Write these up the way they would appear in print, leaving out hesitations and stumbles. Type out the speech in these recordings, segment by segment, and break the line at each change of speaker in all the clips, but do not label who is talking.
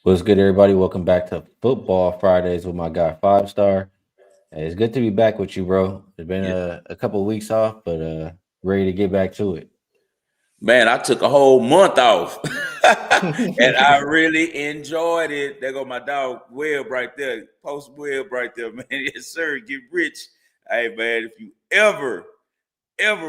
What's good, everybody? Welcome back to Football Fridays with my guy Five Star. Hey, it's good to be back with you, bro. It's been
Yeah.
a couple of weeks off, but ready to get back to it.
Man, I took a whole month off. And I really enjoyed it. There go my dog Webb right there. Post Webb right there, man. Yes, sir. Get rich. Hey man, if you ever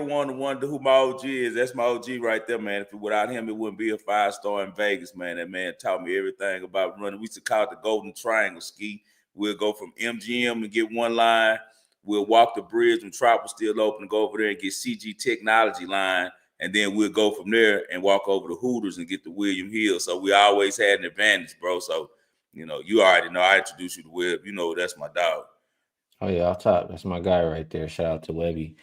want to wonder who my OG is, that's my OG right there, man. If without him, it wouldn't be a 5-star in Vegas, man. That man taught me everything about running. We used to call it the Golden Triangle ski. We'll go from MGM and get one line. We'll walk the bridge when Trop was still open and go over there and get CG Technology line. And then we'll go from there and walk over to Hooters and get the William Hill. So we always had an advantage, bro. So, you already know I introduced you to Webb. You know that's my dog.
Oh yeah, off top. That's my guy right there. Shout out to Webby.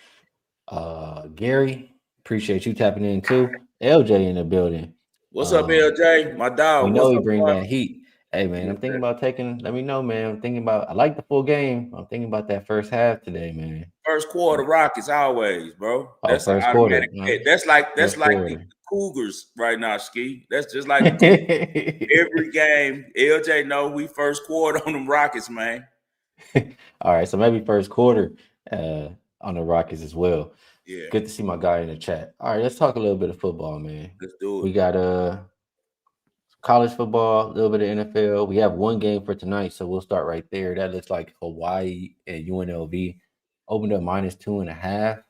Gary, appreciate you tapping in too. LJ in the building.
What's up,
Um,
LJ? My
we
dog.
know
What's
he
up,
bring
boy?
that heat. Hey man, I'm thinking about taking. Let me know, man. I'm thinking about. I like the full game. I'm thinking about that first half today, man.
First quarter Rockets always, bro.
Oh,
That's an
first quarter.
automatic bet. That's
First
like the
quarter.
Cougars right now, Ski. That's just like the Cougars. Every game, LJ know we first quarter on them Rockets, man.
All right, so maybe first quarter uh, on the Rockets as well.
Yeah,
Good to see my guy in the chat. All right, let's talk a little bit of football, man.
let's do it.
We got college football, a little bit of NFL. We have one game for tonight, so we'll start right there. That looks like Hawaii and UNLV opened up -2.5.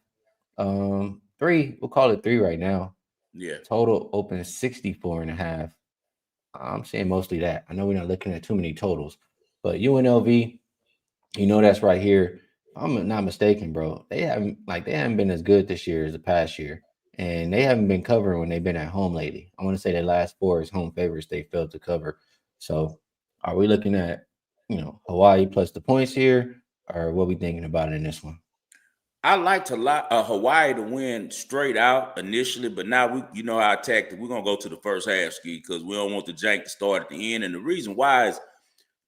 Three, we'll call it three right now.
Yeah.
Total open 64.5. I'm saying mostly that. I know we're not looking at too many totals, but UNLV, that's right here. If I'm not mistaken, bro. They haven't been as good this year as the past year, and they haven't been covering when they've been at home lately. I want to say their last four is home favorites. They failed to cover. So, are we looking at Hawaii plus the points here, or what we thinking about in this one?
I like to Hawaii to win straight out initially, but now you know our tactic. We're gonna go to the first half, Ski, because we don't want the jank to start at the end. And the reason why is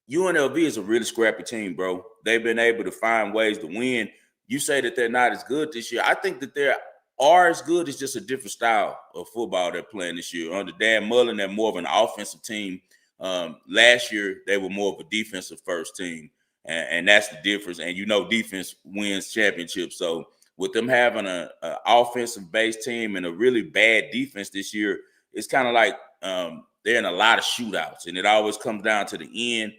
UNLV is a really scrappy team, bro. They've been able to find ways to win. You say that they're not as good this year. I think that they are as good. It's just a different style of football they're playing this year. Under Dan Mullen, they're more of an offensive team. Last year, they were more of a defensive first team, and that's the difference. And defense wins championships. So with them having a offensive-based team and a really bad defense this year, it's kind of like they're in a lot of shootouts, and it always comes down to the end.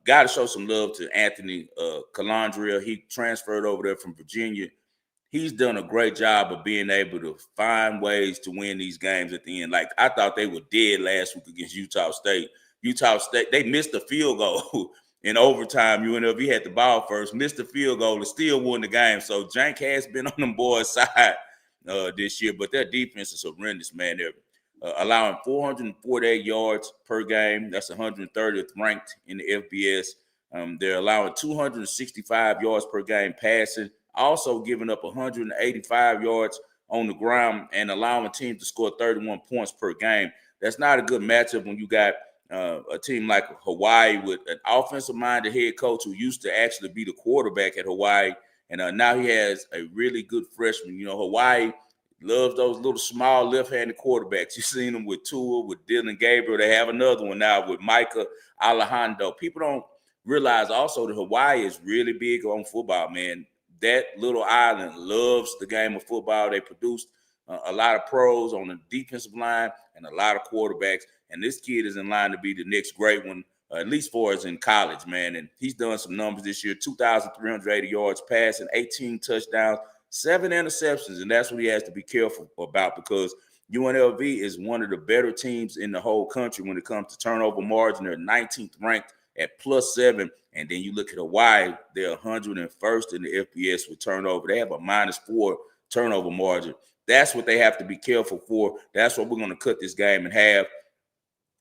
Got to show some love to Anthony Calandria. He transferred over there from Virginia. He's done a great job of being able to find ways to win these games at the end. Like, I thought they were dead last week against Utah State. Utah State, they missed the field goal in overtime. UNLV had the ball first, missed the field goal, and still won the game. So Jank has been on them boys' side this year, but their defense is horrendous, man. They're allowing 448 yards per game. That's 130th ranked in the FBS. They're allowing 265 yards per game passing, also giving up 185 yards on the ground and allowing teams to score 31 points per game. That's not a good matchup when you got a team like Hawaii with an offensive-minded head coach who used to actually be the quarterback at Hawaii, and now he has a really good freshman. Hawaii loves those little small left-handed quarterbacks. You've seen them with Tua, with Dylan Gabriel. They have another one now with Micah Alejandro. People don't realize also that Hawaii is really big on football, man. That little island loves the game of football. They produced a lot of pros on the defensive line and a lot of quarterbacks. And this kid is in line to be the next great one, at least for us in college, man. And he's done some numbers this year, 2,380 yards passing, 18 touchdowns, 7 interceptions. And that's what he has to be careful about, because UNLV is one of the better teams in the whole country when it comes to turnover margin. They're 19th ranked at +7. And then you look at Hawaii, they're 101st in the FBS with turnover. They have a -4 turnover margin. That's what they have to be careful for. That's what we're going to cut this game in half.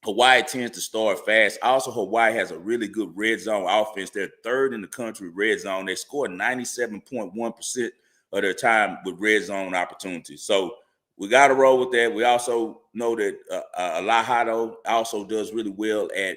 Hawaii tends to start fast. Also, Hawaii has a really good red zone offense. They're third in the country red zone. They score 97.1% of their time with red zone opportunities. So we got to roll with that. We also know that Alahado also does really well at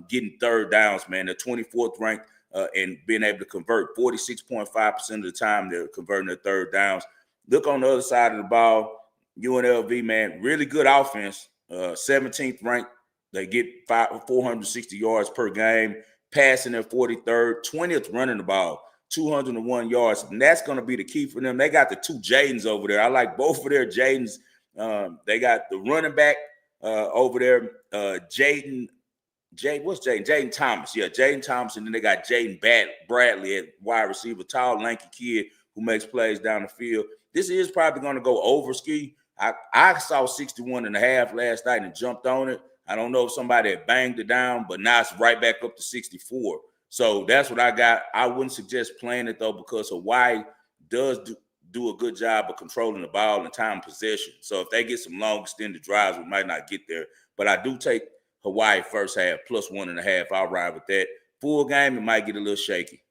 getting third downs, man. They're 24th ranked and being able to convert 46.5% of the time they're converting their third downs. Look on the other side of the ball, UNLV, man, really good offense, 17th ranked They get 460 yards per game, passing their 43rd, 20th running the ball, 201 yards. And that's going to be the key for them. They got the 2 Jadens over there. I like both of their Jadens. They got the running back over there, Jaden Thomas. Yeah, Jaden Thomas. And then they got Jaden Bradley at wide receiver, tall, lanky kid who makes plays down the field. This is probably going to go over, Ski. I saw 61.5 last night and jumped on it. I don't know if somebody had banged it down, but now it's right back up to 64. So that's what I got. I wouldn't suggest playing it, though, because Hawaii does do a good job of controlling the ball and time possession. So if they get some long extended drives, we might not get there. But I do take Hawaii first half plus 1.5. I'll ride with that. Full game, it might get a little shaky.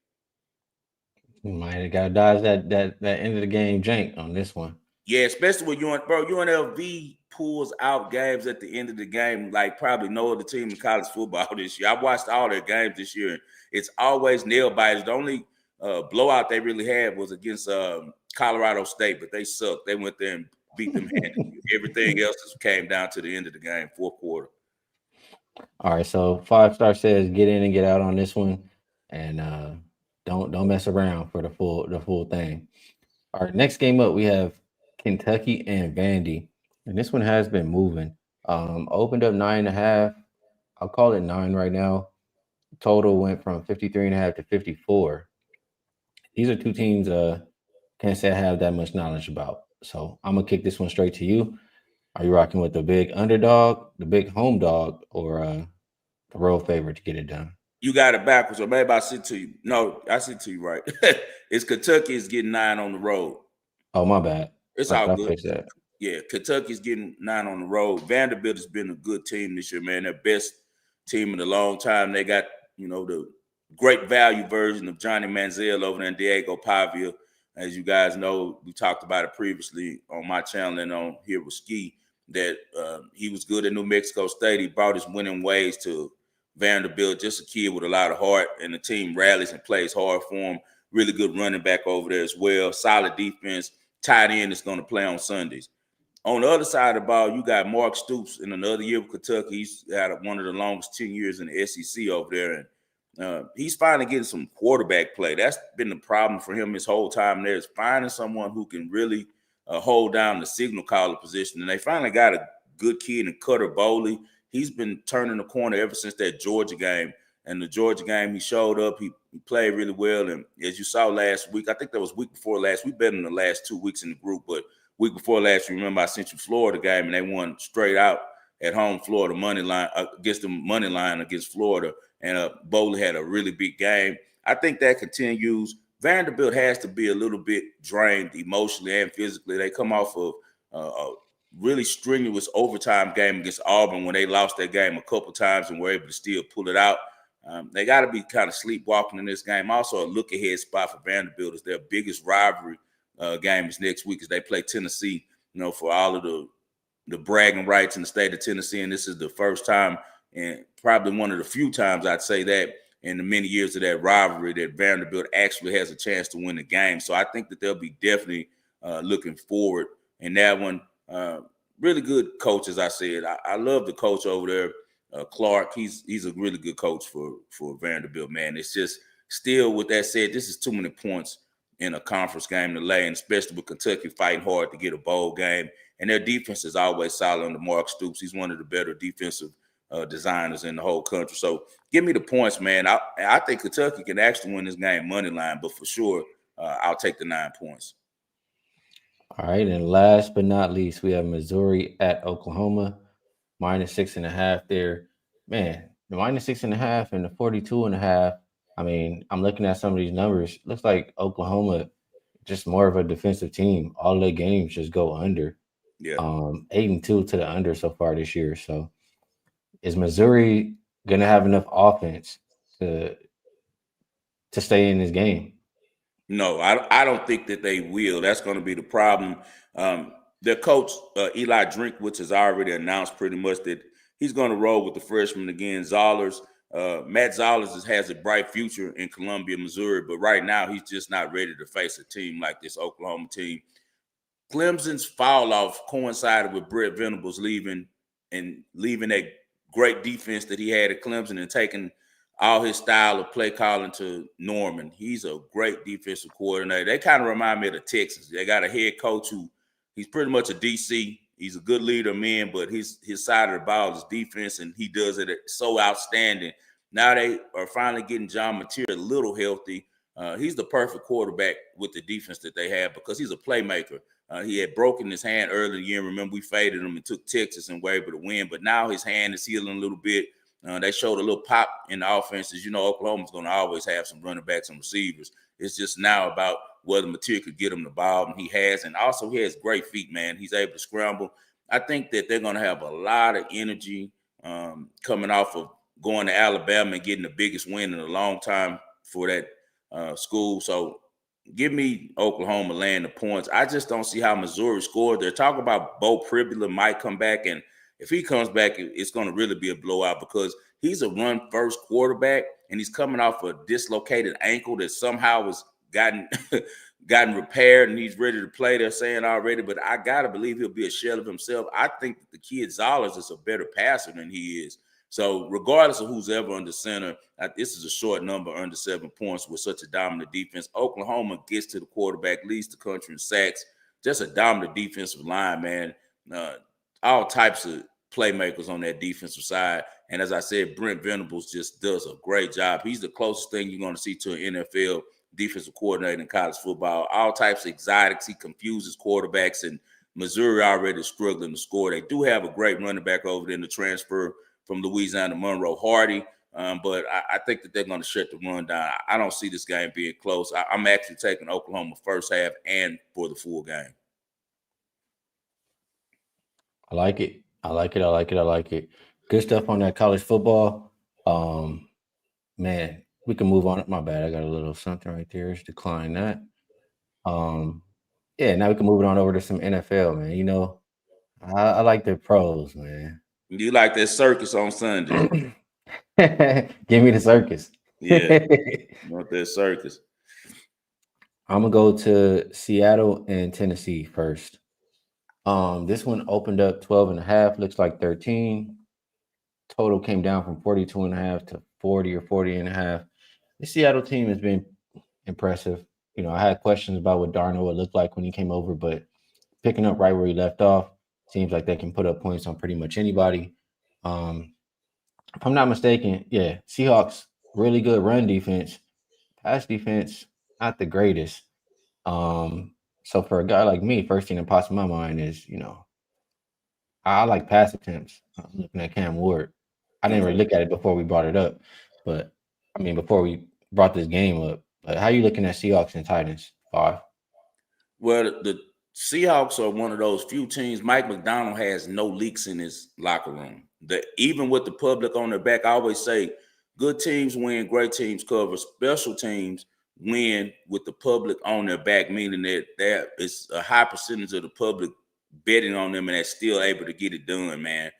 You might have got to dodge that end of the game jank on this one.
Yeah, especially with UNLV pulls out games at the end of the game like probably no other team in college football this year. I watched all their games this year, and it's always nail biters. The only blowout they really had was against Colorado State, but they sucked. They went there and beat them handedly. Everything else just came down to the end of the game, fourth quarter.
All right, so 5-star says get in and get out on this one, and don't mess around for the full thing. All right, next game up we have Kentucky and Vandy, and this one has been moving. Opened up 9.5. I'll call it 9 right now. Total went from 53.5 to 54. These are two teams can't say I have that much knowledge about. So I'm gonna kick this one straight to you. Are you rocking with the big underdog, the big home dog, or the road favorite to get it done?
You got it backwards, or maybe I said to you. No, I said to you right. It's Kentucky is getting 9 on the road.
Oh, my bad.
It's all good.
Fix that.
Yeah, Kentucky's getting 9 on the road. Vanderbilt has been a good team this year, man. Their best team in a long time. They got, the great value version of Johnny Manziel over there in Diego Pavia. As you guys know, we talked about it previously on my channel and on here with Ski, that he was good at New Mexico State. He brought his winning ways to Vanderbilt, just a kid with a lot of heart, and the team rallies and plays hard for him. Really good running back over there as well. Solid defense. Tight end is going to play on Sundays. On the other side of the ball, you got Mark Stoops in another year with Kentucky. He's had one of the longest 10 years in the SEC over there, and he's finally getting some quarterback play. That's been the problem for him his whole time there, is finding someone who can really hold down the signal caller position. And they finally got a good kid in Cutter Bowley. He's been turning the corner ever since that Georgia game. And the Georgia game, he showed up. He played really well. And as you saw last week, I think that was week before last. We've been in the last 2 weeks in the group, but week before last, you remember I sent you Florida game, and they won straight out at home. Florida money line against the money line against Florida, and Bowley had a really big game. I think that continues. Vanderbilt has to be a little bit drained emotionally and physically. They come off of a really strenuous overtime game against Auburn when they lost that game a couple times and were able to still pull it out. They got to be kind of sleepwalking in this game. Also, a look-ahead spot for Vanderbilt is their biggest rivalry game is next week as they play Tennessee, for all of the bragging rights in the state of Tennessee. And this is the first time, and probably one of the few times I'd say that in the many years of that rivalry, that Vanderbilt actually has a chance to win the game. So I think that they'll be definitely looking forward in that one. Really good coach, as I said. I love the coach over there. Clark, he's a really good coach for Vanderbilt, man. It's just still, with that said, this is too many points in a conference game to lay, and especially with Kentucky fighting hard to get a bowl game. And their defense is always solid under Mark Stoops. He's one of the better defensive designers in the whole country. So give me the points, man. I think Kentucky can actually win this game money line, but for sure, I'll take the 9 points.
All right, and last but not least, we have Missouri at Oklahoma. -6.5 there. Man, the -6.5 and the 42.5. I mean, I'm looking at some of these numbers. Looks like Oklahoma just more of a defensive team. All their games just go under.
Yeah.
8-2 to the under so far this year. So is Missouri gonna have enough offense to stay in this game?
No, I don't think that they will. That's going to be the problem. Their coach, Eli Drinkwitz, has already announced pretty much that he's going to roll with the freshman again, Zollers. Matt Zollers has a bright future in Columbia, Missouri, but right now he's just not ready to face a team like this Oklahoma team. Clemson's fall off coincided with Brett Venables leaving a great defense that he had at Clemson and taking all his style of play calling to Norman. He's a great defensive coordinator. They kind of remind me of the Texans. They got a head coach who he's pretty much a DC. He's a good leader of men, but his side of the ball is defense, and he does it so outstanding. Now they are finally getting John Mateer a little healthy. He's the perfect quarterback with the defense that they have because he's a playmaker. He had broken his hand early in the year. Remember, we faded him and took Texas and were able to win. But now his hand is healing a little bit. They showed a little pop in the offenses. You know, Oklahoma's going to always have some running backs and receivers. It's just now about whether Mateer could get him the ball, and he has. And also, he has great feet, man. He's able to scramble. I think that they're going to have a lot of energy coming off of going to Alabama and getting the biggest win in a long time for that school. So give me Oklahoma laying the points. I just don't see how Missouri scored. They're talking about Bo Pribula might come back, and if he comes back, it's going to really be a blowout because he's a run-first quarterback, and he's coming off a dislocated ankle that somehow was gotten repaired, and he's ready to play. They're saying already, but I got to believe he'll be a shell of himself. I think that the kid Zollers is a better passer than he is. So regardless of who's ever under center, this is a short number under 7 points with such a dominant defense. Oklahoma gets to the quarterback, leads the country in sacks. Just a dominant defensive line, man. All types of playmakers on that defensive side. And as I said, Brent Venables just does a great job. He's the closest thing you're going to see to an NFL defensive coordinator in college football. All types of exotics. He confuses quarterbacks, and Missouri already struggling to score. They do have a great running back over there in the transfer from Louisiana, Monroe Hardy. But I think that they're going to shut the run down. I don't see this game being close. I'm actually taking Oklahoma first half and for the full game.
I like it. I like it. Good stuff on that college football. Man, we can move on. My bad. I got a little something right there. Let's decline that. Yeah, now we can move it on over to some NFL, man. You know, I like the pros, man.
You like that circus on Sunday?
Give me the circus.
Yeah, want that circus.
I'm gonna go to Seattle and Tennessee first. This one opened up 12.5, looks like 13. Total came down from 42.5 to 40 or 40.5. The Seattle team has been impressive. You know, I had questions about what Darnold would look like when he came over, but picking up right where he left off, seems like they can put up points on pretty much anybody. If I'm not mistaken, yeah, Seahawks, really good run defense. Pass defense, not the greatest. So for a guy like me, first thing that pops in my mind is, you know, I like pass attempts. I'm looking at Cam Ward. I didn't really look at it before we brought it up, but I mean, before we brought this game up. But how are you looking at Seahawks and Titans? 5?
Well, the Seahawks are one of those few teams. Mike McDonald has no leaks in his locker room. Even with the public on their back, I always say good teams win, great teams cover. Special teams win with the public on their back, meaning that there is a high percentage of the public betting on them and they're still able to get it done, man.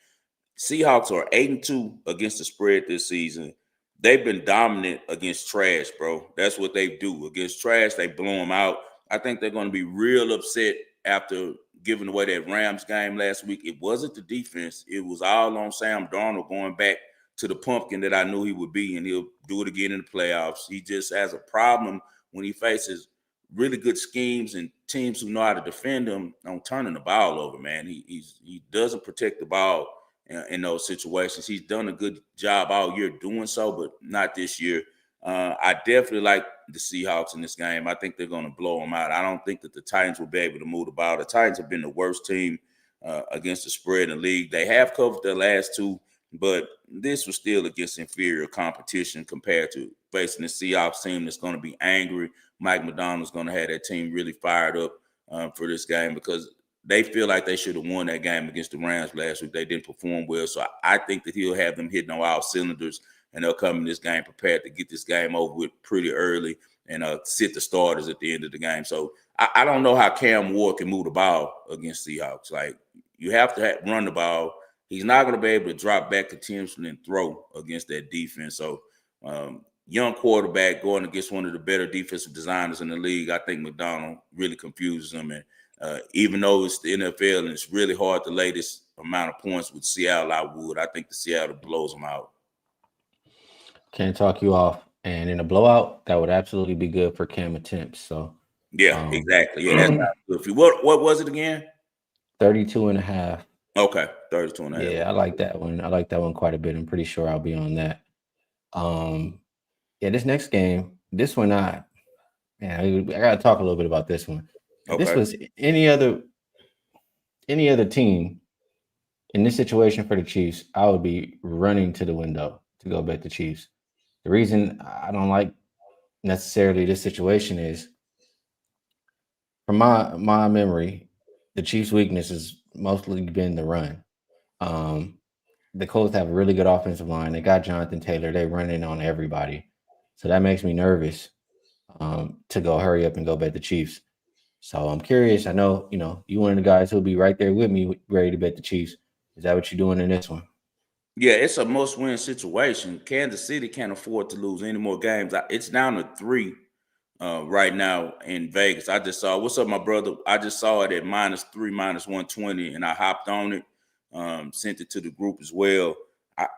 Seahawks are 8-2 against the spread this season. They've been dominant against trash, bro. That's what they do. Against trash, they blow them out. I think they're going to be real upset after giving away that Rams game last week. It wasn't the defense. It was all on Sam Darnold going back to the pumpkin that I knew he would be, and he'll do it again in the playoffs. He just has a problem when he faces really good schemes and teams who know how to defend him on turning the ball over, man. He doesn't protect the ball in those situations. He's done a good job all year doing so, but not this year. I definitely like the Seahawks in this game. I think they're going to blow them out. I don't think that the Titans will be able to move the ball. The Titans have been the worst team against the spread in the league. They have covered their last two, but this was still against inferior competition compared to facing the Seahawks team that's going to be angry. Mike McDonald's going to have that team really fired up for this game because they feel like they should have won that game against the Rams last week. They didn't perform well, so I think that he'll have them hitting on all cylinders, and they'll come in this game prepared to get this game over with pretty early and sit the starters at the end of the game. So I don't know how Cam Ward can move the ball against Seahawks. Like, you have to run the ball. He's not going to be able to drop back continuously and throw against that defense. So young quarterback going against one of the better defensive designers in the league, I think McDonald really confuses him. And even though it's the NFL and it's really hard to lay this amount of points with Seattle, I would. I think the Seattle blows them out.
Can't talk you off. And in a blowout, that would absolutely be good for Cam attempts. So,
Yeah,
um,
exactly. Yeah, that's not good for you. What was it again?
32 and a half.
Okay, 32 and a half.
Yeah, I like that one. I like that one quite a bit. I'm pretty sure I'll be on that. Um, yeah, this next game, this one, I gotta talk a little bit about this one. If this
Okay.
was any other team in this situation for the Chiefs, I would be running to the window to go bet the Chiefs. The reason I don't like necessarily this situation is, from my memory, the Chiefs' weakness has mostly been the run. Um, the Colts have a really good offensive line. They got Jonathan Taylor. They run in on everybody, so that makes me nervous to go hurry up and go bet the Chiefs. So I'm curious. I know you one of the guys who'll be right there with me, ready to bet the Chiefs. Is that what you're doing in this one?
Yeah, it's a must-win situation. Kansas City can't afford to lose any more games. It's down to 3 right now in Vegas. I just saw, what's up, my brother? I just saw it at -3, -120, and I hopped on it, sent it to the group as well.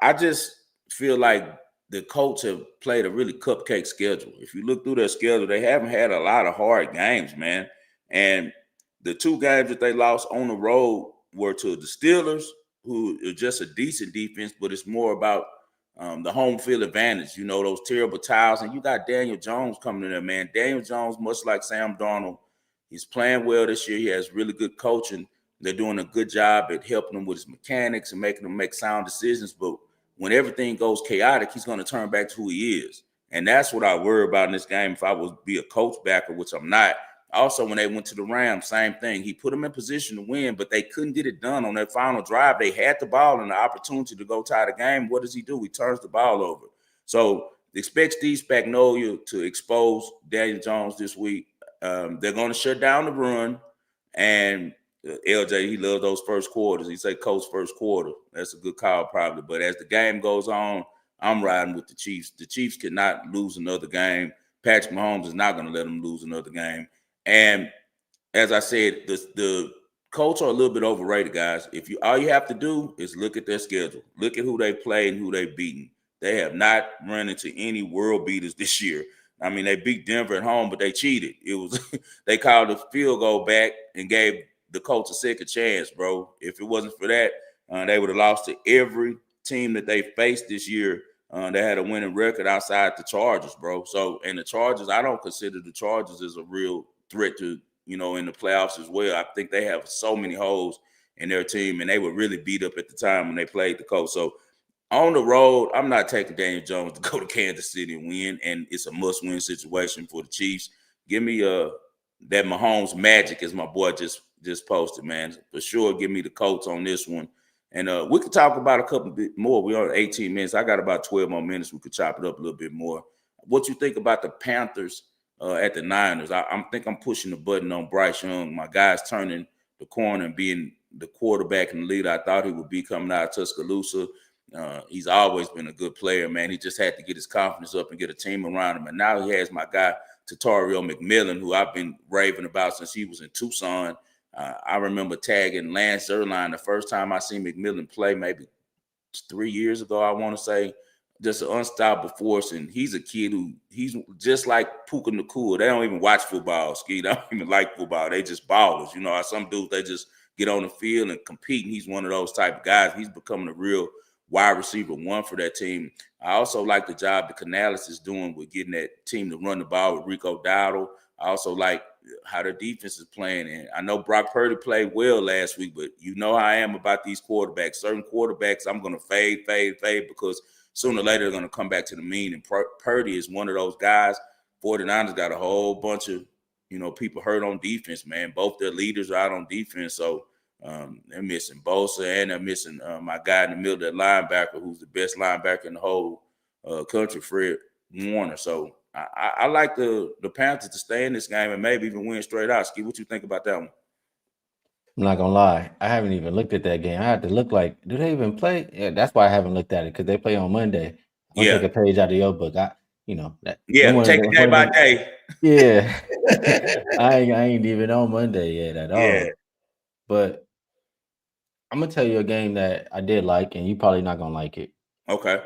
I just feel like the Colts have played a really cupcake schedule. If you look through their schedule, they haven't had a lot of hard games, man. And the 2 games that they lost on the road were to the Steelers, who is just a decent defense, but it's more about the home field advantage. Those terrible towels. And you got Daniel Jones coming in there, man. Daniel Jones, much like Sam Darnold, he's playing well this year. He has really good coaching. They're doing a good job at helping him with his mechanics and making him make sound decisions. But when everything goes chaotic, he's going to turn back to who he is. And that's what I worry about in this game if I was be a coach backer, which I'm not. Also, when they went to the Rams, same thing. He put them in position to win, but they couldn't get it done on that final drive. They had the ball and the opportunity to go tie the game. What does he do? He turns the ball over. So expect Steve Spagnuolo to expose Daniel Jones this week. They're going to shut down the run. And LJ, he loves those first quarters. He say Coach first quarter. That's a good call probably. But as the game goes on, I'm riding with the Chiefs. The Chiefs cannot lose another game. Patrick Mahomes is not going to let them lose another game. And as I said, the Colts are a little bit overrated, guys. All you have to do is look at their schedule, look at who they play and who they've beaten. They have not run into any world beaters this year. I mean, they beat Denver at home, but they cheated. It was they called a field goal back and gave the Colts a second chance, bro. If it wasn't for that, they would have lost to every team that they faced this year. They had a winning record outside the Chargers, bro. So, and the Chargers, I don't consider the Chargers as a real threat to, in the playoffs as well. I think they have so many holes in their team, and they were really beat up at the time when they played the Colts. So on the road, I'm not taking Daniel Jones to go to Kansas City and win, and it's a must-win situation for the Chiefs. Give me that Mahomes magic, as my boy just posted, man. For sure, give me the Colts on this one. And we could talk about a couple bit more. We're on 18 minutes. I got about 12 more minutes. We could chop it up a little bit more. What you think about the Panthers at the Niners? I think I'm pushing the button on Bryce Young. My guy's turning the corner and being the quarterback and the leader I thought he would be coming out of Tuscaloosa. He's always been a good player, man. He just had to get his confidence up and get a team around him. And now he has my guy, Tatario McMillan, who I've been raving about since he was in Tucson. I remember tagging Lance Zierlein the first time I seen McMillan play, maybe 3 years ago, I want to say. Just an unstoppable force, and he's a kid he's just like Puka Nacua. They don't even watch football, Ski. They don't even like football. They just ballers. Some dudes, they just get on the field and compete, and he's one of those type of guys. He's becoming a real wide receiver 1 for that team. I also like the job the Canales is doing with getting that team to run the ball with Rico Dowdle. I also like how their defense is playing. And I know Brock Purdy played well last week, but how I am about these quarterbacks. Certain quarterbacks, I'm going to fade because sooner or later they're going to come back to the mean. And Purdy is one of those guys. 49ers got a whole bunch of, people hurt on defense, man. Both their leaders are out on defense. So they're missing Bosa and they're missing my guy in the middle, that linebacker, who's the best linebacker in the whole country, Fred Warner. So I like the Panthers to stay in this game and maybe even win straight out. Ski, what you think about that one?
I'm not gonna lie, I haven't even looked at that game. I had to look like, do they even play? Yeah, that's why I haven't looked at it, because they play on Monday. I'm gonna take a page out of your book. That
take it day by day.
Yeah, I ain't even on Monday yet at all. But I'm gonna tell you a game that I did like, and you probably not gonna like it.
Okay.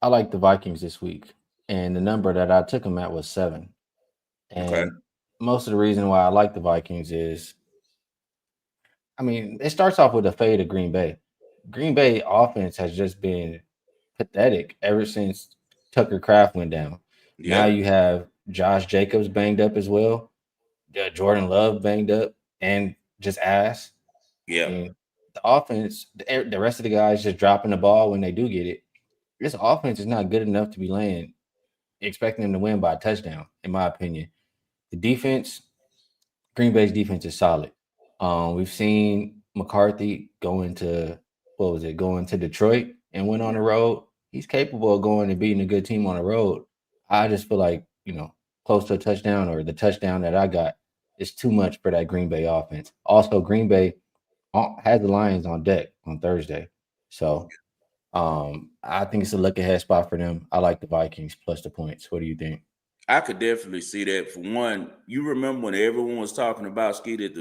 I like the Vikings this week, and the number that I took them at was 7.
Okay.
And most of the reason why I like the Vikings is, I mean, it starts off with a fade of Green Bay. Green Bay offense has just been pathetic ever since Tucker Kraft went down. Now
Yeah.
you have Josh Jacobs banged up as well, Jordan Love banged up, and just ass. I
Yeah.
mean, the offense, the rest of the guys just dropping the ball when they do get it. This offense is not good enough to be laying, expecting them to win by a touchdown, in my opinion. The defense, Green Bay's defense is solid. We've seen McCarthy go into going to Detroit and went on the road. He's capable of going and beating a good team on the road. I just feel like, close to a touchdown or the touchdown that I got is too much for that Green Bay offense. Also, Green Bay has the Lions on deck on Thursday. So I think it's a look ahead spot for them. I like the Vikings plus the points. What do you think?
I could definitely see that. For one, you remember when everyone was talking about Ski that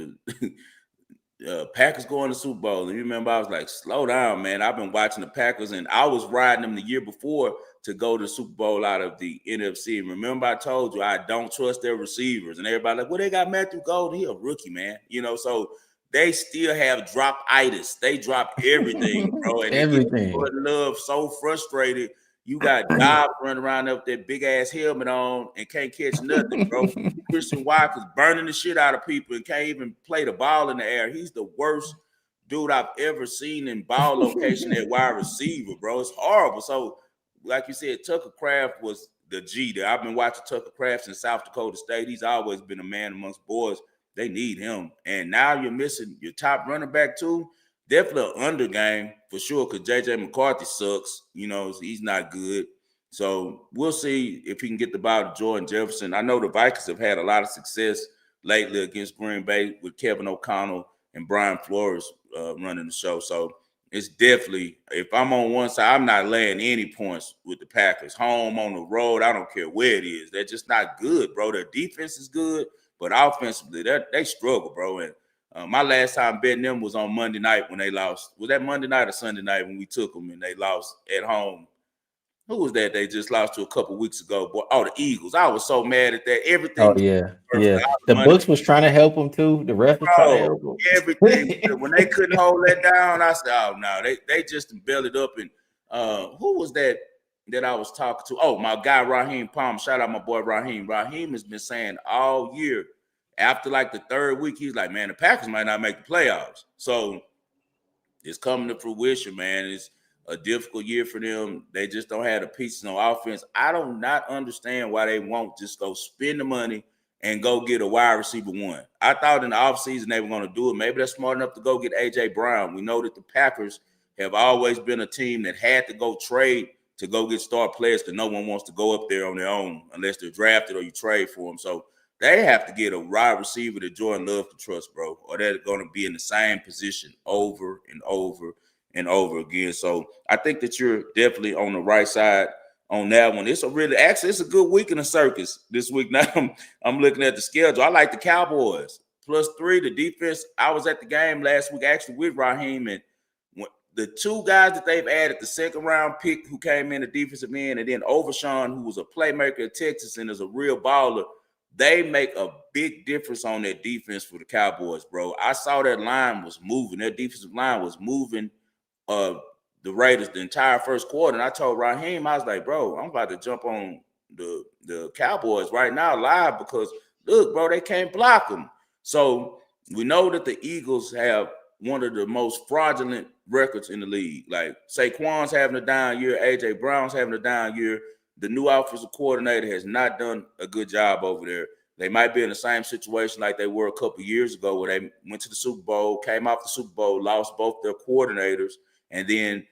the Packers going to Super Bowl, and you remember I was like, "Slow down, man." I've been watching the Packers, and I was riding them the year before to go to the Super Bowl out of the NFC. And remember, I told you I don't trust their receivers, and everybody like, "Well, they got Matthew Golden, he a rookie, man." So they still have drop itis. They drop everything, bro, and it gets
Everything.
Jordan Love so frustrated. You got Dobbs running around there with that big ass helmet on and can't catch nothing, bro. Christian Walker's burning the shit out of people and can't even play the ball in the air. He's the worst dude I've ever seen in ball location at wide receiver, bro. It's horrible. So, like you said, Tucker Kraft was the G there. I've been watching Tucker Kraft in South Dakota State. He's always been a man amongst boys. They need him. And now you're missing your top running back too. Definitely an under game for sure because J.J. McCarthy sucks. He's not good. So we'll see if he can get the ball to Jordan Jefferson. I know the Vikings have had a lot of success lately against Green Bay with Kevin O'Connell and Brian Flores running the show. So it's definitely, if I'm on one side, I'm not laying any points with the Packers. Home, on the road, I don't care where it is. They're just not good, bro. Their defense is good, but offensively, they struggle, bro. And my last time betting them was on Monday night when they lost. Was that Monday night or Sunday night when we took them and they lost at home? Who was that they just lost to a couple weeks ago? Boy, the Eagles. I was so mad at that. Everything
Oh
was
yeah,
perfect.
yeah. The
Monday,
books was trying to help him too. The ref was trying to
bro,
help
everything.
him.
When they couldn't hold that down, I said, "Oh no, they just bellied up." And who was that I was talking to? Oh, my guy Raheem Palm. Shout out my boy Raheem. Raheem has been saying all year. After like the third week, he's like, "Man, the Packers might not make the playoffs." So it's coming to fruition, man. It's a difficult year for them. They just don't have the pieces on offense. I do not understand why they won't just go spend the money and go get a wide receiver one. I thought in the offseason they were going to do it. Maybe they're smart enough to go get A.J. Brown. We know that the Packers have always been a team that had to go trade to go get star players because no one wants to go up there on their own unless they're drafted or you trade for them. So they have to get a wide receiver that Jordan Love can trust, bro, or they're going to be in the same position over and over and over again. So I think that you're definitely on the right side on that one. It's a good week in the circus this week. Now I'm looking at the schedule. I like the Cowboys +3. The defense. I was at the game last week actually with Raheem, and the two guys that they've added, the second round pick who came in, the defensive end, and then Overshawn, who was a playmaker at Texas and is a real baller. They make a big difference on their defense for the Cowboys, bro. I saw that line was moving. Their defensive line was moving the Raiders the entire first quarter. And I told Raheem, I was like, bro, I'm about to jump on the Cowboys right now live because, look, bro, they can't block them. So we know that the Eagles have one of the most fraudulent records in the league. Like Saquon's having a down year. A.J. Brown's having a down year. The new offensive coordinator has not done a good job over there. They might be in the same situation like they were a couple years ago where they went to the Super Bowl, came off the Super Bowl, lost both their coordinators, and then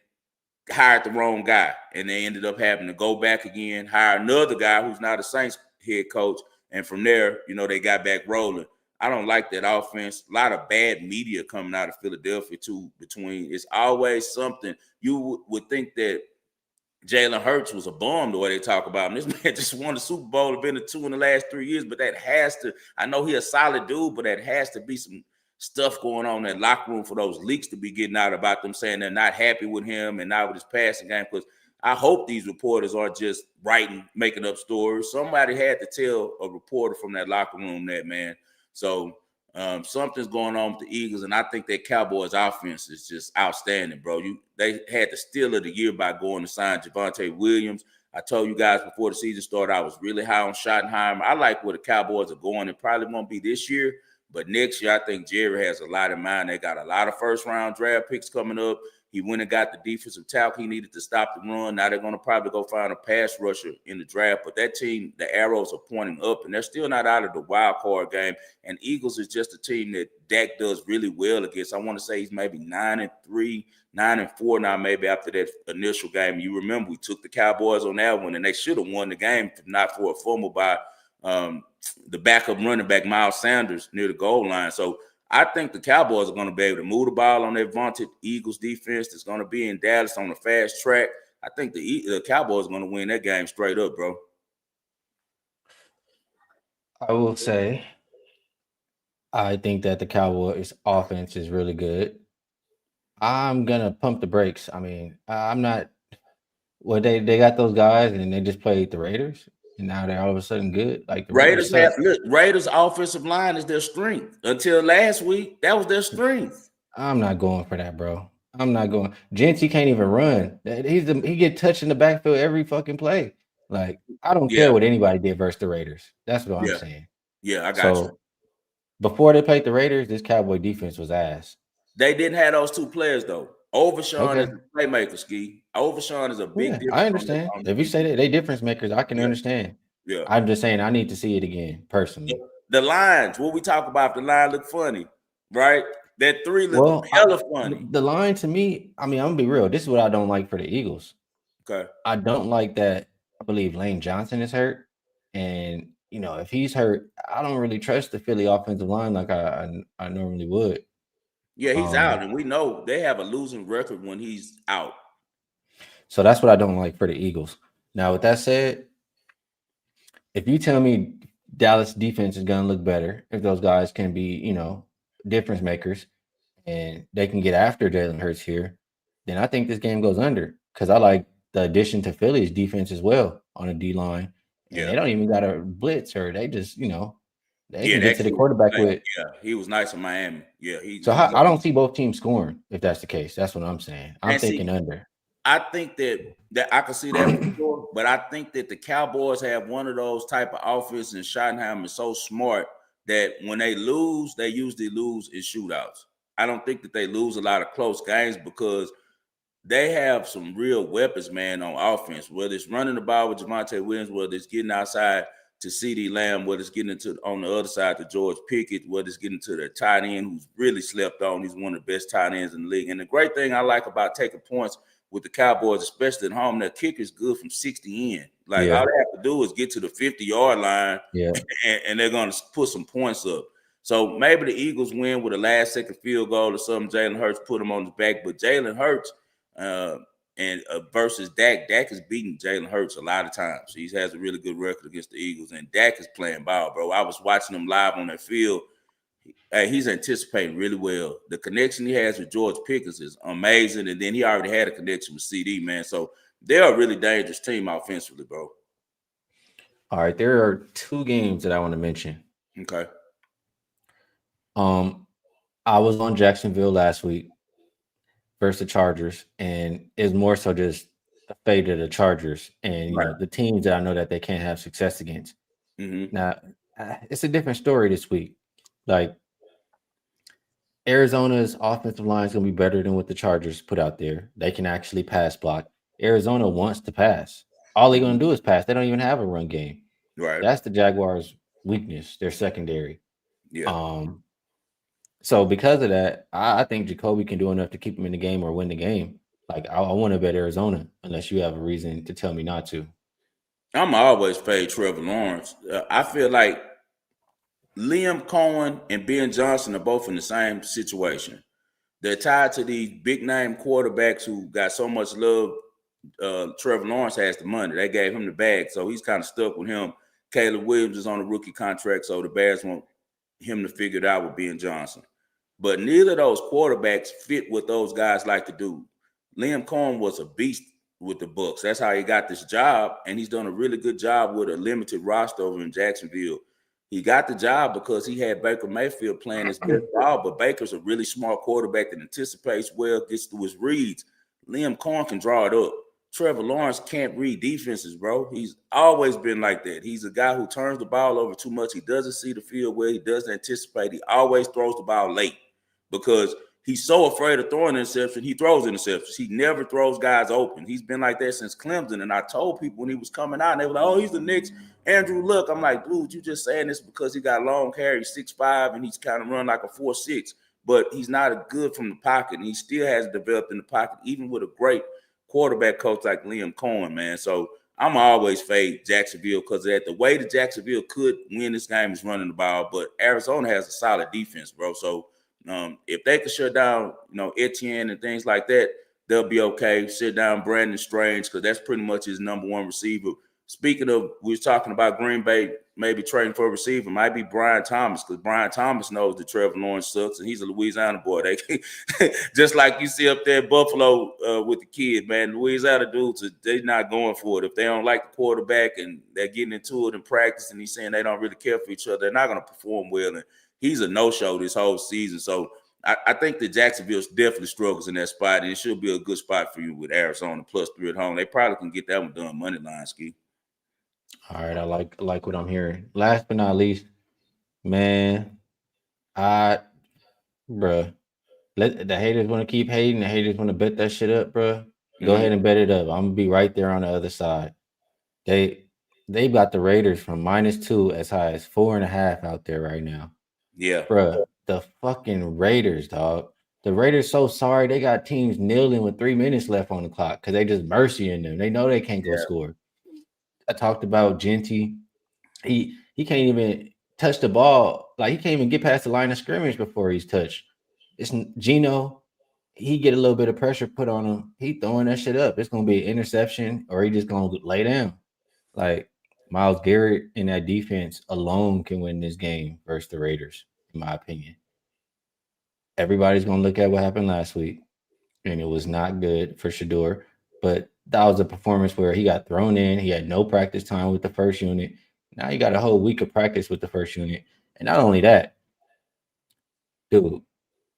hired the wrong guy. And they ended up having to go back again, hire another guy who's not a Saints head coach. And from there, they got back rolling. I don't like that offense. A lot of bad media coming out of Philadelphia, too, it's always something. You would think that Jalen Hurts was a bum the way they talk about him. This man just won the Super Bowl, been to 2 in the last 3 years, but that has to, I know he's a solid dude, but that has to be stuff going on in that locker room for those leaks to be getting out about them saying they're not happy with him and not with his passing game. Because I hope these reporters aren't just making up stories. Somebody had to tell a reporter from that locker room that, man. So something's going on with the Eagles, and I think that Cowboys offense is just outstanding, bro. They had the steal of the year by going to sign Javonte Williams. I told you guys before the season started, I was really high on Schottenheimer. I like where the Cowboys are going. It probably won't be this year, but next year, I think Jerry has a lot in mind. They got a lot of first-round draft picks coming up. He went and got the defensive tackle he needed to stop the run. Now they're going to probably go find a pass rusher in the draft. But that team, the arrows are pointing up, and they're still not out of the wild card game. And Eagles is just a team that Dak does really well against. I want to say he's maybe 9-3, 9-4 now, maybe after that initial game. You remember we took the Cowboys on that one, and they should have won the game if not for a fumble by the backup running back, Miles Sanders, near the goal line. So I think the Cowboys are going to be able to move the ball on their vaunted Eagles defense that's going to be in Dallas on the fast track. I think the Cowboys are going to win that game straight up, bro.
I will say, I think that the Cowboys offense is really good. I'm going to pump the brakes. I mean, I'm not – well, they got those guys, and they just played the Raiders. And now they're all of a sudden good. Like the
Raiders offensive line is their strength. Until last week, that was their strength.
I'm not going for that, bro. I'm not going. Gentry can't even run. He get touched in the backfield every fucking play. Like, I don't care what anybody did versus the Raiders. That's what I'm saying.
Yeah, I got you.
Before they played the Raiders, this Cowboy defense was ass.
They didn't have those two players though. Overshawn is a playmaker, Ski. Overshawn is a big difference.
I understand. If you say that they difference makers, I can understand.
Yeah.
I'm just saying I need to see it again, personally.
The lines, what we talk about, the line look funny, right? That three look hella funny.
The line to me, I mean, I'm gonna be real. This is what I don't like for the Eagles.
Okay.
I don't like that. I believe Lane Johnson is hurt. And if he's hurt, I don't really trust the Philly offensive line like I normally would.
Yeah, he's out, and we know they have a losing record when he's out.
So that's what I don't like for the Eagles. Now, with that said, if you tell me Dallas defense is going to look better, if those guys can be, difference makers, and they can get after Jalen Hurts here, then I think this game goes under because I like the addition to Philly's defense as well on a D-line. And they don't even got a blitz, or they just, they can get to the quarterback with.
Yeah, he was nice in Miami. Yeah.
I don't see both teams scoring if that's the case. That's what I'm saying. I'm thinking under.
I think that I can see that before, but I think that the Cowboys have one of those type of offense, and Schottenheimer is so smart that when they lose, they usually lose in shootouts. I don't think that they lose a lot of close games because they have some real weapons, man, on offense, whether it's running the ball with Javonte Williams, whether it's getting outside to CeeDee Lamb, whether it's getting into on the other side to George Pickett, whether it's getting to the tight end who's really slept on. He's one of the best tight ends in the league. And the great thing I like about taking points with the Cowboys, especially at home, their kicker is good from 60 in. Like all they have to do is get to the 50-yard line, and they're going to put some points up. So maybe the Eagles win with a last-second field goal or something. Jalen Hurts put them on his back, but Jalen Hurts and versus Dak has beaten Jalen Hurts a lot of times. He has a really good record against the Eagles, and Dak is playing ball, bro. I was watching him live on that field. Hey, he's anticipating really well. The connection he has with George Pickens is amazing, and then he already had a connection with CD, man. So they're a really dangerous team offensively, bro.
All right, there are two games that I want to mention.
Okay.
I was on Jacksonville last week versus the Chargers, and it's more so just a fate of the Chargers and the teams that I know that they can't have success against.
Mm-hmm.
Now, it's a different story this week. Like, Arizona's offensive line is going to be better than what the Chargers put out there. They can actually pass block. Arizona wants to pass. All they're going to do is pass. They don't even have a run game.
Right.
That's the Jaguars' weakness, their secondary.
Yeah.
So because of that, I think Jacoby can do enough to keep him in the game or win the game. Like, I want to bet Arizona unless you have a reason to tell me not to.
I'm always fade Trevor Lawrence. I feel like Liam Cohen and Ben Johnson are both in the same situation. They're tied to these big-name quarterbacks who got so much love. Trevor Lawrence has the money. They gave him the bag, so he's kind of stuck with him. Caleb Williams is on a rookie contract, so the Bears want him to figure it out with Ben Johnson. But neither of those quarterbacks fit what those guys like to do. Liam Cohen was a beast with the Bucs. That's how he got this job, and he's done a really good job with a limited roster over in Jacksonville. He got the job because he had Baker Mayfield playing his best ball, but Baker's a really smart quarterback that anticipates well, gets through his reads. Liam Cohen can draw it up. Trevor Lawrence can't read defenses, bro. He's always been like that. He's a guy who turns the ball over too much. He doesn't see the field well. He doesn't anticipate. He always throws the ball late because he's so afraid of throwing an interception. He throws interceptions. He never throws guys open. He's been like that since Clemson. And I told people when he was coming out, and they were like, oh, he's the next Andrew Luck. I'm like, dude, you just saying this because he got long hair. He's 6'5", and he's kind of run like a 4'6". But he's not a good from the pocket, and he still hasn't developed in the pocket, even with a great quarterback coach like Liam Cohen, man. So I'm always fade Jacksonville because the way that Jacksonville could win this game is running the ball, but Arizona has a solid defense, bro. So if they could shut down, Etienne and things like that, they'll be okay. Shut down Brandon Strange because that's pretty much his number one receiver. Speaking of, we was talking about Green Bay maybe trading for a receiver. Might be Brian Thomas because Brian Thomas knows that Trevor Lawrence sucks and he's a Louisiana boy. They just like you see up there in Buffalo with the kid, man. Louisiana dudes, they're not going for it. If they don't like the quarterback and they're getting into it in practice and he's saying they don't really care for each other, they're not going to perform well. And he's a no-show this whole season. So I think that Jacksonville definitely struggles in that spot, and it should be a good spot for you with Arizona +3 at home. They probably can get that one done money line, Ski.
All right, I like what I'm hearing. Last but not least, man, bruh, let the haters want to keep hating. The haters want to bet that shit up, bruh. Go ahead and bet it up. I'm gonna be right there on the other side. They got the Raiders from -2 as high as 4.5 out there right now.
Yeah,
Bruh, the fucking Raiders, dog. The Raiders so sorry they got teams kneeling with 3 minutes left on the clock because they just mercying them. They know they can't go score. I talked about Genty. He can't even touch the ball. Like he can't even get past the line of scrimmage before he's touched. It's Gino. He get a little bit of pressure put on him. He throwing that shit up. It's gonna be an interception, or he just gonna lay down. Like Myles Garrett in that defense alone can win this game versus the Raiders, in my opinion. Everybody's gonna look at what happened last week, and it was not good for Shador. But that was a performance where he got thrown in. He had no practice time with the first unit. Now he got a whole week of practice with the first unit. And not only that, dude,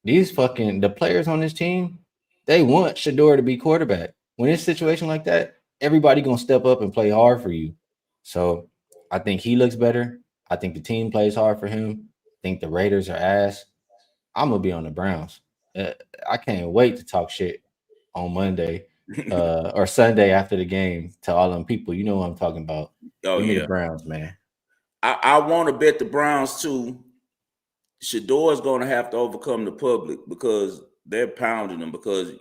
the players on this team, they want Shador to be quarterback. When it's a situation like that, everybody gonna step up and play hard for you. So I think he looks better. I think the team plays hard for him. I think the Raiders are ass. I'm gonna be on the Browns. I can't wait to talk shit on Monday or Sunday after the game to all them people. You know what I'm talking about.
Oh,
Give me the
yeah.
Browns, man.
I want to bet the Browns too. Shador's going to have to overcome the public because they're pounding him because,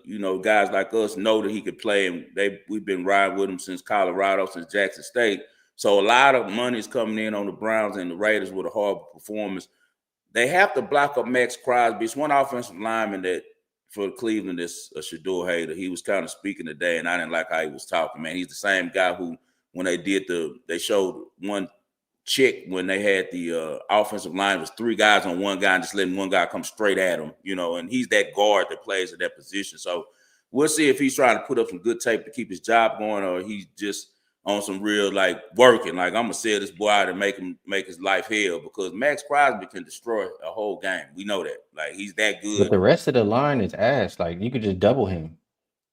guys like us know that he could play, and we've been riding with him since Colorado, since Jackson State. So a lot of money is coming in on the Browns and the Raiders with a horrible performance. They have to block up Max Crosby. It's one offensive lineman that for Cleveland is a Shador hater. He was kind of speaking today, and I didn't like how he was talking, man. He's the same guy who, when they showed one check when they had the offensive line, was 3 guys on one guy and just letting one guy come straight at him, and he's that guard that plays at that position. So we'll see if he's trying to put up some good tape to keep his job going, or he's just on some real working. I'm gonna sell this boy out and make his life hell, because Max Crosby can destroy a whole game. We know that. He's that good.
But the rest of the line is ass. You could just double him.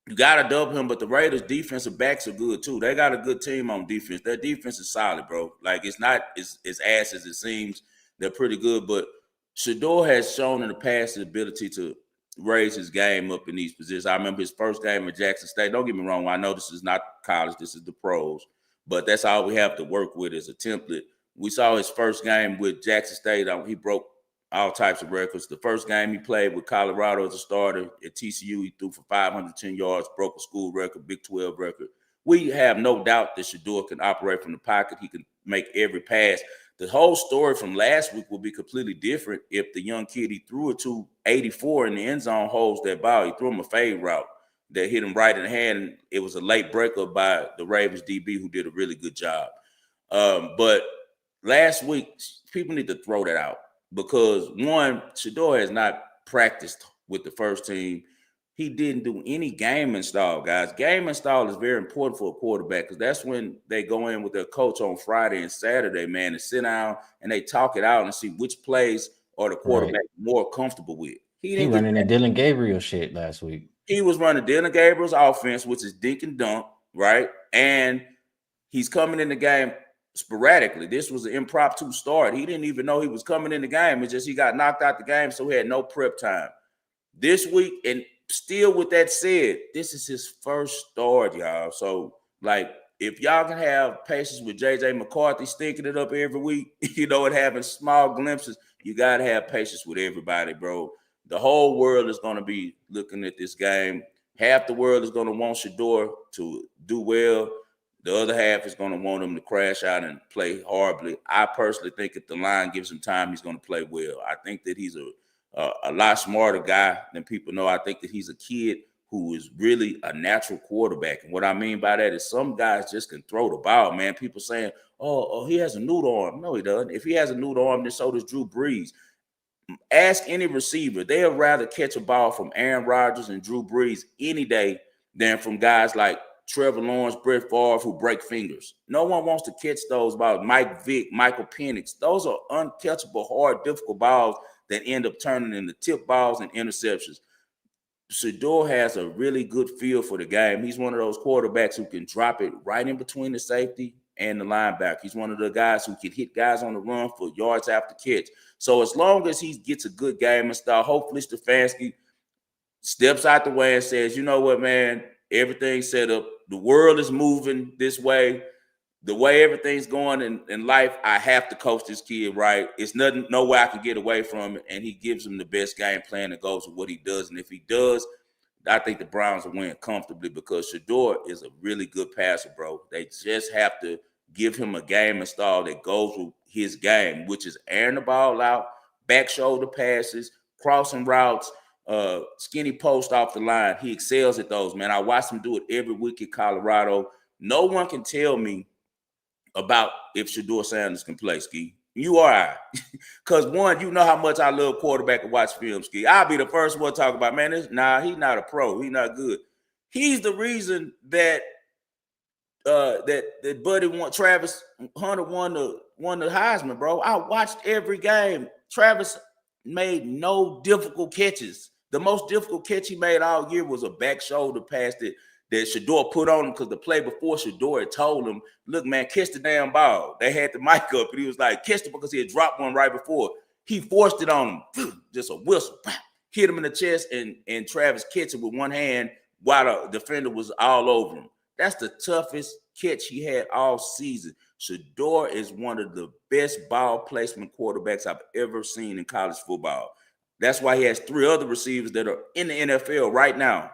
You gotta double him, but the Raiders' defensive backs are good too. They got a good team on defense. Their defense is solid, bro. It's not as ass as it seems. They're pretty good, but Shador has shown in the past his ability to raise his game up in these positions. I remember his first game at Jackson State. Don't get me wrong, I know this is not college, this is the pros, but that's all we have to work with as a template. We saw his first game with Jackson State. He broke all types of records. The first game he played with Colorado as a starter at TCU, he threw for 510 yards, broke a school record, Big 12 record. We have no doubt that Shador can operate from the pocket. He can make every pass. The whole story from last week will be completely different if the young kid he threw it to, 84 in the end zone, holds that ball. He threw him a fade route that hit him right in the hand. And it was a late breakup by the Ravens DB who did a really good job. But last week, people need to throw that out. Because one, Shador has not practiced with the first team. He didn't do any game install, guys. Game install is very important for a quarterback because that's when they go in with their coach on Friday and Saturday, man, and sit down and they talk it out and see which plays are the quarterback more comfortable with.
He running a Dylan Gabriel shit last week.
He was running Dylan Gabriel's offense, which is dink and dunk, right? And he's coming in the game sporadically. This was an impromptu start. He didn't even know he was coming in the game. It's just he got knocked out the game, so he had no prep time. This week, and still with that said, this is his first start, y'all. So, like, if y'all can have patience with J.J. McCarthy stinking it up every week, and having small glimpses, you got to have patience with everybody, bro. The whole world is going to be looking at this game. Half the world is going to want Shedeur to do well. The other half is going to want him to crash out and play horribly. I personally think if the line gives him time, he's going to play well. I think that he's a lot smarter guy than people know. I think that he's a kid who is really a natural quarterback. And what I mean by that is some guys just can throw the ball, man. People saying, oh, he has a noodle arm. No, he doesn't. If he has a noodle arm, then so does Drew Brees. Ask any receiver. They'll rather catch a ball from Aaron Rodgers and Drew Brees any day than from guys like Trevor Lawrence, Brett Favre, who break fingers. No one wants to catch those balls. Mike Vick, Michael Penix. Those are uncatchable, hard, difficult balls that end up turning into tip balls and interceptions. Shedeur has a really good feel for the game. He's one of those quarterbacks who can drop it right in between the safety and the linebacker. He's one of the guys who can hit guys on the run for yards after catch. So as long as he gets a good game and style, hopefully Stefanski steps out the way and says, you know what, man, everything's set up. The world is moving this way. The way everything's going in life, I have to coach this kid right. It's nothing, no way I can get away from it. And he gives him the best game plan that goes with what he does. And if he does, I think the Browns will win comfortably because Shedeur is a really good passer, bro. They just have to give him a game install that goes with his game, which is airing the ball out, back shoulder passes, crossing routes, skinny post off the line. He excels at those, man. I watched him do it every week in Colorado. No one can tell me about if Shedeur Sanders can play, Ski. You or I. Because, one, you know how much I love quarterback and watch film, Ski. I'll be the first one to talk about, man, he's not a pro. He's not good. He's the reason that that Buddy Travis Hunter won the Heisman, bro. I watched every game. Travis made no difficult catches. The most difficult catch he made all year was a back shoulder pass that Shedeur put on him because the play before Shedeur had told him, look, man, catch the damn ball. They had the mic up, and he was like, catch it because he had dropped one right before. He forced it on him. Just a whistle. Hit him in the chest, and Travis catch it with one hand while the defender was all over him. That's the toughest catch he had all season. Shedeur is one of the best ball placement quarterbacks I've ever seen in college football. That's why he has three other receivers that are in the NFL right now.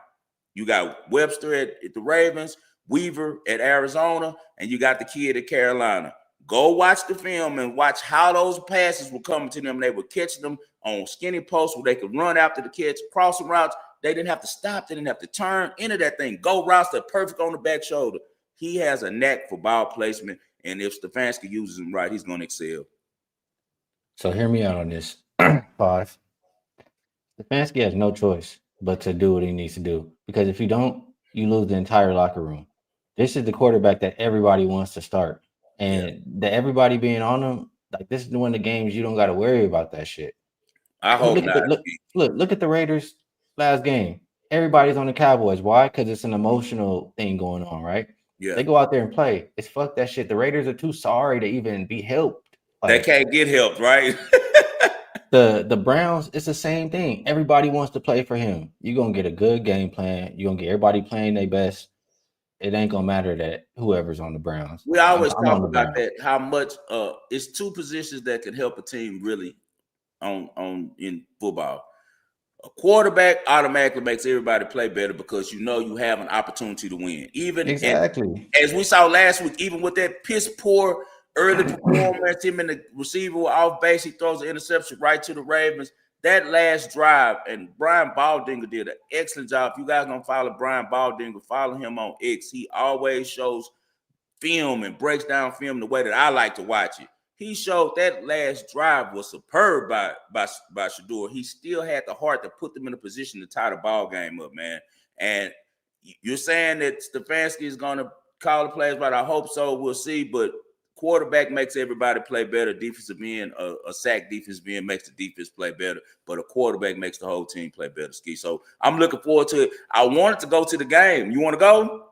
You got Webster at the Ravens, Weaver at Arizona, and you got the kid at Carolina. Go watch the film and watch how those passes were coming to them. They were catching them on skinny posts where they could run after the catch, crossing routes. They didn't have to stop. They didn't have to turn into that thing. Go routes that perfect on the back shoulder. He has a knack for ball placement, and if Stefanski uses him right, he's going to excel.
So hear me out on this. 5. Stefanski has no choice but to do what he needs to do, because if you don't, you lose the entire locker room. This is the quarterback that everybody wants to start, and the everybody being on him, like, this is one of the games you don't got to worry about that shit.
I hope
look
not.
At look at the Raiders last game. Everybody's on the Cowboys. Why? Because it's an emotional thing going on, right?
Yeah.
They go out there and play. It's fuck that shit. The Raiders are too sorry to even be helped.
They can't get help, right?
The Browns, it's the same thing. Everybody wants to play for him. You're going to get a good game plan. You're going to get everybody playing their best. It ain't going to matter that whoever's on the Browns.
We always talk about that, how much it's two positions that can help a team really in football. A quarterback automatically makes everybody play better because you have an opportunity to win. Even
exactly
as we saw last week, even with that piss poor early performance, him and the receiver were off base, he throws an interception right to the Ravens. That last drive, and Brian Baldinger did an excellent job. If you guys don't follow Brian Baldinger, follow him on X. He always shows film and breaks down film the way that I like to watch it. he showed that last drive was superb by Shador. He still had the heart to put them in a position to tie the ball game up, man. And you're saying that Stefanski is going to call the plays, but I hope so. We'll see. But quarterback makes everybody play better. Defensive end, a sack defense being makes the defense play better. But a quarterback makes the whole team play better, Ski. So I'm looking forward to it. I wanted to go to the game. You want to go?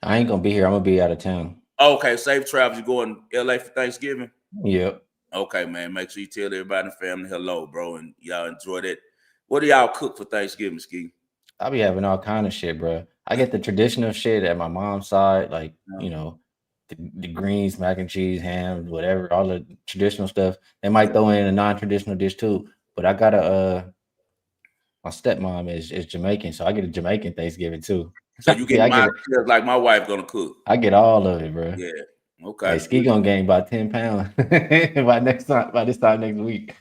I ain't gonna be here. I'm gonna be out of town.
Okay, safe travels. You going to LA for Thanksgiving?
Yep.
Okay, man. Make sure you tell everybody in the family hello, bro, and y'all enjoy that. What do y'all cook for Thanksgiving, Ski?
I'll be having all kind of shit, bro. I get the traditional shit at my mom's side, like the greens, mac and cheese, ham, whatever, all the traditional stuff. They might throw in a non-traditional dish too, but I got a my stepmom is Jamaican, so I get a Jamaican Thanksgiving too.
So you get
I
my
get
like my wife gonna cook.
I get all of it, bro.
Yeah. Okay.
Hey, Ski gonna gain about 10 pounds by this time next week.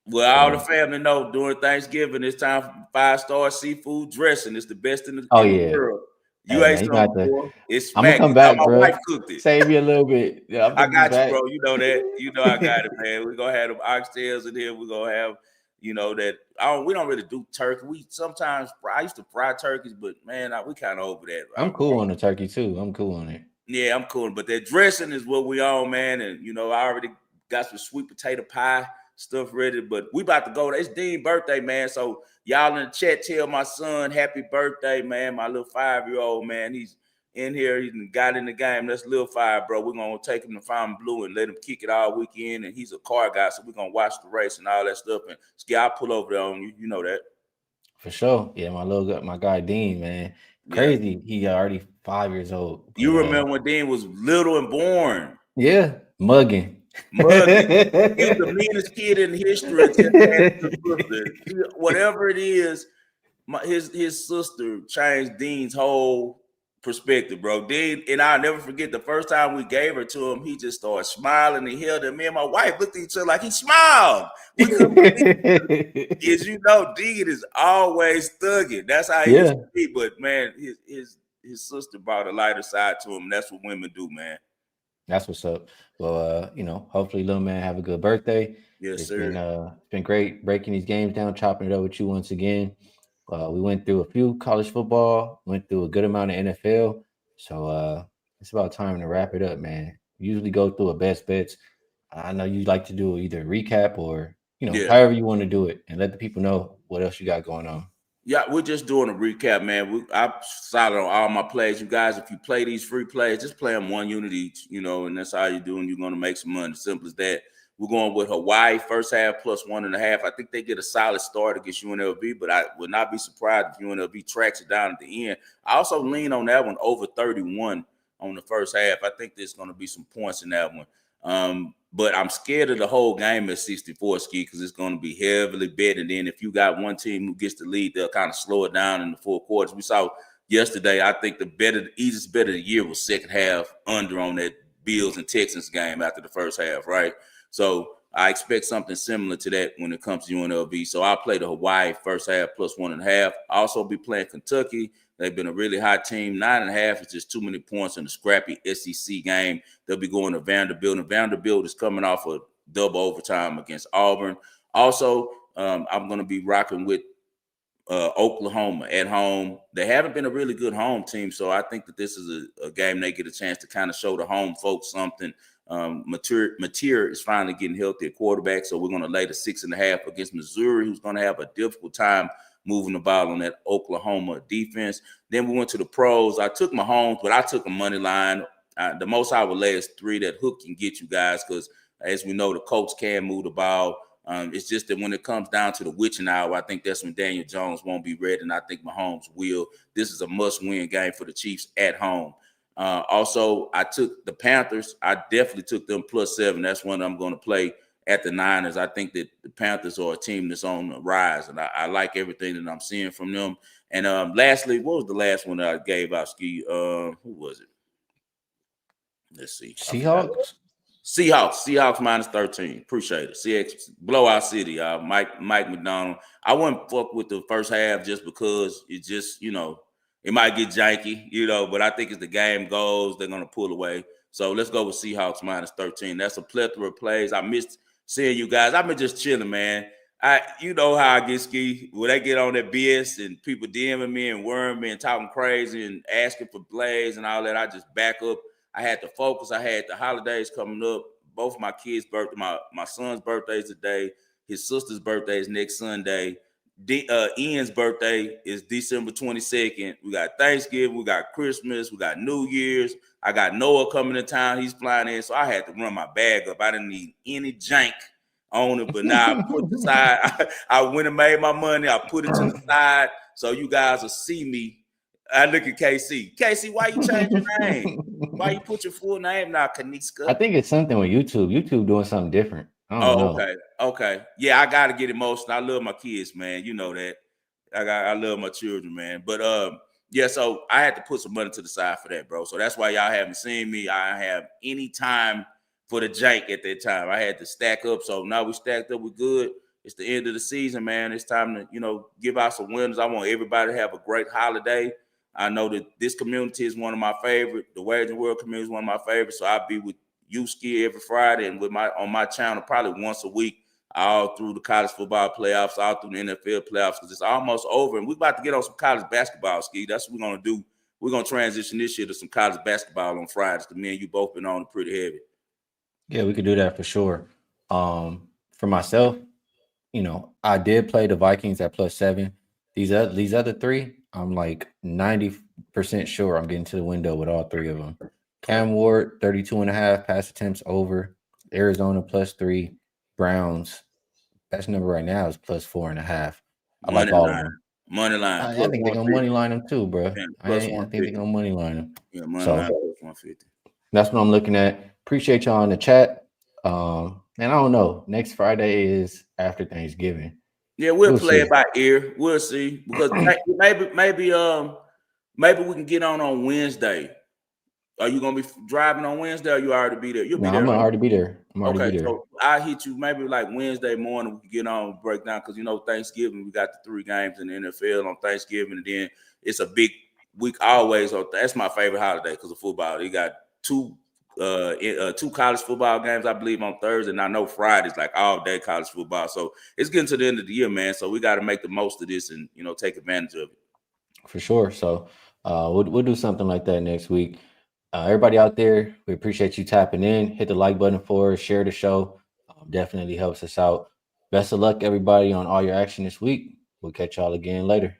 Well, all the family know during Thanksgiving it's time for 5-star seafood dressing. It's the best in the world. You ain't something before. It's
I'm gonna come back,
my
bro.
wife cooked it.
Save me a little bit. Yeah,
I got you, bro. You know that. You know I got it, man. We're gonna have them oxtails in here. We're gonna have, that. We don't really do turkey. We sometimes I used to fry turkeys, but man, we kind of over that.
I'm cool on the turkey too. I'm cool on it.
Yeah, I'm cool. But that dressing is what we on, man. And I already got some sweet potato pie stuff ready. But we about to go. It's Dean's birthday, man. So y'all in the chat, tell my son happy birthday, man. My little 5-year-old, man. He's in here. He got in the game. That's little 5, bro. We're gonna take him to Fountain Blue and let him kick it all weekend. And he's a car guy, so we're gonna watch the race and all that stuff. And Ski, I'll pull over there on you. You know that.
For sure. Yeah, my guy Dean, man. Crazy. Yeah. He already 5 years old.
But, you remember when Dean was little and born?
Yeah, mugging.
He was the meanest kid in history. Whatever it is, his sister changed Dean's whole perspective, bro. Dean, and I'll never forget the first time we gave her to him, he just started smiling and held her. Me and my wife looked at each other like he smiled. As you know, Dean is always thugging. That's how he used to be. But man, his sister brought a lighter side to him. That's what women do, man.
That's what's up. Well, hopefully little man have a good birthday.
Yes, sir.
It's been great breaking these games down, chopping it up with you once again. We went through a few college football, went through a good amount of NFL. So it's about time to wrap it up, man. We usually go through a best bets. I know you like to do either a recap or, however you want to do it, and let the people know what else you got going on.
Yeah, we're just doing a recap, man. I solid on all my plays. You guys, if you play these free plays, just play them 1 unit each, and that's all you're doing. You're going to make some money. Simple as that. We're going with Hawaii first half plus 1.5. I think they get a solid start against UNLV, but I would not be surprised if UNLV tracks it down at the end. I also lean on that one over 31 on the first half. I think there's going to be some points in that one. But I'm scared of the whole game at 64, Ski, because it's going to be heavily bet. And then if you got one team who gets the lead, they'll kind of slow it down in the 4 quarters. We saw yesterday, I think the easiest bet of the year was second half under on that Bills and Texans game after the first half, right? So I expect something similar to that when it comes to UNLV. So I'll play the Hawaii first half plus 1.5. I'll also be playing Kentucky. They've been a really high team. 9.5 is just too many points in a scrappy SEC game. They'll be going to Vanderbilt, and Vanderbilt is coming off a double overtime against Auburn. Also, I'm going to be rocking with Oklahoma at home. They haven't been a really good home team, so I think that this is a game they get a chance to kind of show the home folks something. Mateer is finally getting healthy at quarterback, so we're going to lay the 6.5 against Missouri, who's going to have a difficult time moving the ball on that Oklahoma defense. Then we went to the pros. I took Mahomes, but I took a money line. The most I would lay is 3. That hook can get you guys because, as we know, the Colts can move the ball. It's just that when it comes down to the witching hour, I think that's when Daniel Jones won't be ready, and I think Mahomes will. This is a must-win game for the Chiefs at home. Also, I took the Panthers. I definitely took them plus 7. That's one I'm going to play at the Niners. I think that the Panthers are a team that's on the rise, and I like everything that I'm seeing from them. And lastly, what was the last one that I gave out, Ski? Who was it? Let's see. Seahawks minus 13. Appreciate it. CX blowout city, y'all. Mike McDonald. I wouldn't fuck with the first half just because it just, it might get janky, but I think as the game goes, they're going to pull away. So let's go with Seahawks minus 13. That's a plethora of plays. I missed seeing you guys. I've been just chilling, man. You know how I get, Ski, when they get on that BS and people DMing me and worming me and talking crazy and asking for plays and all that, I just back up. I had to focus. I had the holidays coming up. Both my kids' birthday, my son's birthday is today. His sister's birthday is next Sunday. Ian's birthday is December 22nd. We got Thanksgiving, we got Christmas, we got New Year's. I got Noah coming to town. He's flying in. So I had to run my bag up. I didn't need any jank on it, but now I put the side. I went and made my money. I put it to the side so you guys will see me. I look at KC. KC, why you change your name? Why you put your full name now, Kaniska?
I think it's something with YouTube. YouTube doing something different. I don't know.
Okay. Yeah, I gotta get emotional. I love my kids, man. You know that. I love my children, man. But yeah, so I had to put some money to the side for that, bro. So that's why y'all haven't seen me. I have any time for the jank at that time. I had to stack up. So now we stacked up. We're good. It's the end of the season, man. It's time to, give out some winners. I want everybody to have a great holiday. I know that this community is one of my favorite. The Wagering World community is one of my favorites. So I'll be with you, Ski, every Friday and on my channel probably once a week, all through the college football playoffs, all through the NFL playoffs, because it's almost over. And we're about to get on some college basketball, Ski. That's what we're going to do. We're going to transition this year to some college basketball on Fridays, because me and you both been on it pretty heavy.
Yeah, we could do that for sure. For myself, I did play the Vikings at +7. These other three, I'm like 90% sure I'm getting to the window with all three of them. Cam Ward, 32.5 pass attempts over. Arizona +3. Browns, best number right now is +4.5. I like all of them.
Money line.
I think they're gonna money line them too, bro. I think they're gonna money line them.
Yeah, money line +150.
That's what I'm looking at. Appreciate y'all in the chat. And I don't know. Next Friday is after Thanksgiving.
Yeah, we'll play it by ear. We'll see, because maybe we can get on Wednesday. Are you gonna be driving on Wednesday, or you already be there? You'll be there.
I'm gonna already be there.
So I'll hit you maybe like Wednesday morning. We can get on breakdown, because Thanksgiving, we got the 3 games in the NFL on Thanksgiving, and then it's a big week always. That's my favorite holiday because of football. They got two college football games, I believe, on Thursday, and I know Friday's like all day college football. So it's getting to the end of the year, man. So we got to make the most of this and take advantage of it.
For sure. So we'll do something like that next week. Everybody out there, we appreciate you tapping in. Hit the like button for us. Share the show. Definitely helps us out. Best of luck, everybody, on all your action this week. We'll catch y'all again later.